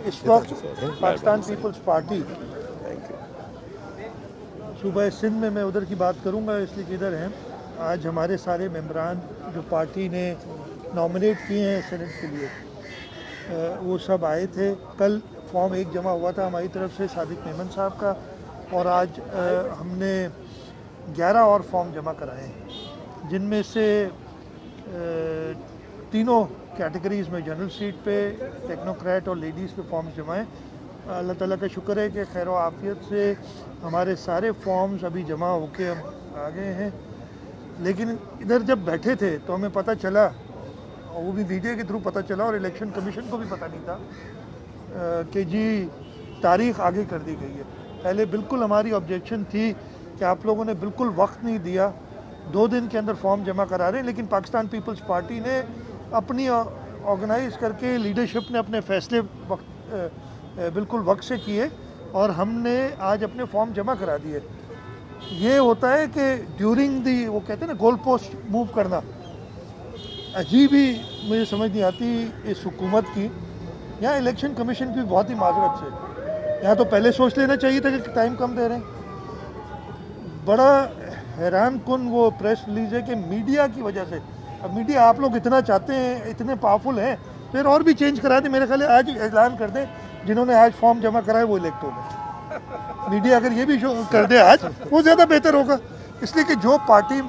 इस वक्त Pakistan peoples party सूबा सिंध में, मैं उधर की बात करूंगा इसलिए कि इधर हैं, आज हमारे सारे मेंबरान जो पार्टी ने नॉमिनेट किए हैं सेनेट के लिए, वो सब आए थे। कल फॉर्म 1 जमा हुआ था हमारी तरफ से सादिक मेमन साहब का, और आज हमने 11 और फॉर्म जमा कराए हैं, जिनमें से तीनों कैटेगरीज़ में जनरल सीट पे, टेक्नोक्रेट और लेडीज़ के फॉर्म्स जमाएँ। अल्लाह ताला का शुक्र है कि खैर आफियत से हमारे सारे फॉर्म्स अभी जमा होके हम आ गए हैं। लेकिन इधर जब बैठे थे तो हमें पता चला, और वो भी मीडिया के थ्रू पता चला और इलेक्शन कमीशन को भी पता नहीं था कि जी तारीख़ आगे कर दी गई है। पहले बिल्कुल हमारी ऑब्जेक्शन थी कि आप लोगों ने बिल्कुल वक्त नहीं दिया, 2 दिन के अंदर फॉर्म जमा करा रहे हैं। लेकिन पाकिस्तान पीपल्स पार्टी ने अपनी ऑर्गेनाइज करके, लीडरशिप ने अपने फैसले बिल्कुल वक्त से किए और हमने आज अपने फॉर्म जमा करा दिए। ये होता है कि ड्यूरिंग दी, वो कहते हैं ना गोल पोस्ट मूव करना, अजीब ही मुझे समझ नहीं आती इस हुकूमत की। यहाँ इलेक्शन कमीशन की बहुत ही माजरत से, यहाँ तो पहले सोच लेना चाहिए था कि टाइम कम दे रहे हैं। बड़ा हैरान कुन वो प्रेस रिलीज है कि मीडिया की वजह से, अब मीडिया आप लोग इतना चाहते हैं, इतने पावरफुल हैं, फिर और भी चेंज करा दें। मेरे ख्याल है आज ऐलान कर दें जिन्होंने आज फॉर्म जमा कराए वो इलेक्ट हो गए। मीडिया अगर ये भी कर दे आज, वो ज़्यादा बेहतर होगा। इसलिए कि जो पार्टी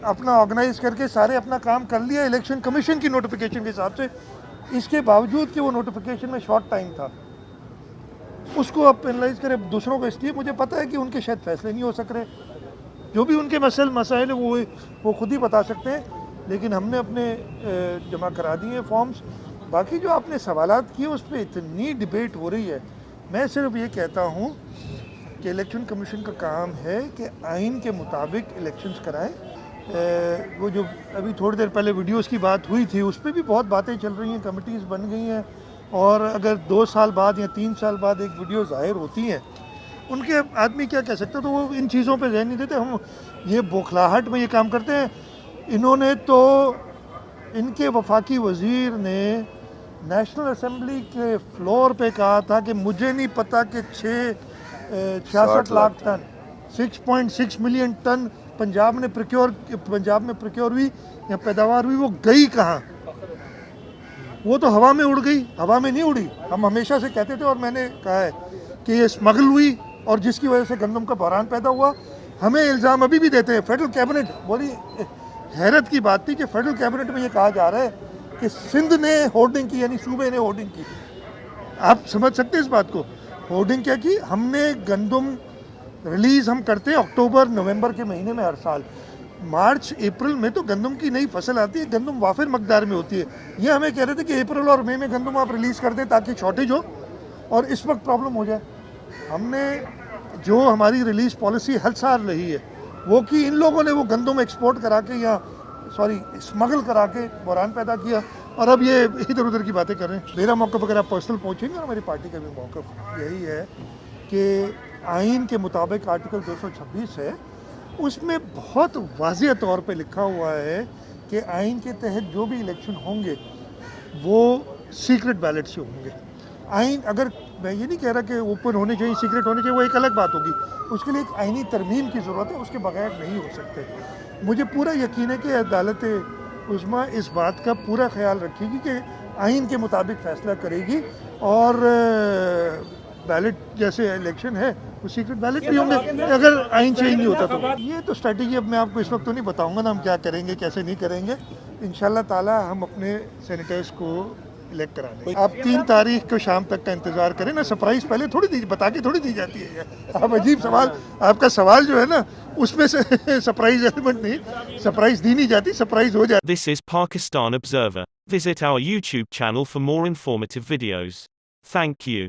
अपना ऑर्गेनाइज करके सारे अपना काम कर लिया इलेक्शन कमीशन की नोटिफिकेशन के हिसाब से, इसके बावजूद कि वो नोटिफिकेशन में शॉर्ट टाइम था, उसको अब पेनलाइज करें दूसरों को। इसलिए मुझे पता है कि उनके शायद फैसले नहीं हो सक रहे, जो भी उनके मसाइल है वो खुद ही बता सकते हैं। लेकिन हमने अपने जमा करा दिए फॉर्म्स। बाकी जो आपने सवालात किए उस पर इतनी डिबेट हो रही है, मैं सिर्फ ये कहता हूँ कि इलेक्शन कमीशन का काम है कि आइन के मुताबिक इलेक्शंस कराएं। वो जो अभी थोड़ी देर पहले वीडियोस की बात हुई थी, उस पर भी बहुत बातें चल रही हैं, कमिटीज़ बन गई हैं, और अगर 2 साल बाद या 3 साल बाद एक वीडियो ज़ाहिर होती हैं, उनके आदमी क्या कह सकते, तो वो इन चीज़ों पे ध्यान नहीं देते। हम ये बौखलाहट में ये काम करते हैं। इन्होंने तो, इनके वफाकी वज़ीर ने नेशनल असेंबली के फ्लोर पे कहा था कि मुझे नहीं पता कि 66 lakh ton 6.6 million ton Punjab में प्रोक्योर हुई या पैदावार हुई, वो गई कहाँ? वो तो हवा में उड़ गई, हवा में नहीं उड़ी। हम हमेशा से कहते थे और मैंने कहा है कि ये स्मगल हुई और जिसकी वजह से गंदम का बहरान पैदा हुआ। हमें इल्ज़ाम अभी भी देते हैं फेडरल कैबिनेट, बड़ी हैरत की बात थी कि फेडरल कैबिनेट में ये कहा जा रहा है कि सिंध ने होर्डिंग की, यानी सूबे ने होर्डिंग की। आप समझ सकते हैं इस बात को? होर्डिंग क्या की? हमने गंदम रिलीज़ हम करते हैं अक्टूबर नवंबर के महीने में हर साल। मार्च अप्रैल में तो गंदम की नई फसल आती है, गंदम वाफिर मकदार में होती है। ये हमें कह रहे थे कि अप्रैल और मई में गंदम आप रिलीज़ कर दें ताकि शॉर्टेज हो और इस वक्त प्रॉब्लम हो जाए। हमने जो हमारी रिलीज़ पॉलिसी हर साल रही है वो की, इन लोगों ने वो गंदम एक्सपोर्ट करा के या स्मगल करा के बहरान पैदा किया, और अब ये इधर उधर की बातें कर रहे हैं। मेरा मौक़िफ़ अगर आप पर्सनल पहुँचेंगे, और हमारी पार्टी का भी मौक़िफ़ यही है कि आइन के मुताबिक आर्टिकल 226 है, उसमें बहुत वाज़ेह तौर पे लिखा हुआ है कि आइन के तहत जो भी इलेक्शन होंगे वो सीक्रेट बैलेट से होंगे। आइन, अगर मैं ये नहीं कह रहा कि ओपन होने चाहिए, सीक्रेट होने चाहिए, वो एक अलग बात होगी, उसके लिए एक आइनी तरमीम की ज़रूरत है, उसके बगैर नहीं हो सकते। मुझे पूरा यकीन है कि अदालत उज़्मा इस बात का पूरा ख्याल रखेगी कि आइन के मुताबिक फ़ैसला करेगी, और बैलेट जैसे इलेक्शन है वो सीक्रेट बैलेट भी होंगे अगर आइन चेंज नहीं होता तो। ये तो स्ट्रेटजी अब मैं आपको इस वक्त तो नहीं बताऊंगा ना हम क्या करेंगे कैसे नहीं करेंगे। इंशाल्लाह ताला हम अपने सेनेटर्स को इलेक्ट करा लेंगे। आप 3 तारीख को शाम तक का इंतज़ार करें ना, सरप्राइज़ पहले थोड़ी दी, बता के थोड़ी दी जाती है। आप अजीब सवाल, आपका सवाल जो है ना उसमें से सरप्राइज एलिमेंट नहीं, सरप्राइज दी नहीं जाती, सरप्राइज हो जाती। This is Pakistan Observer. Visit our YouTube channel for more informative videos. Thank you.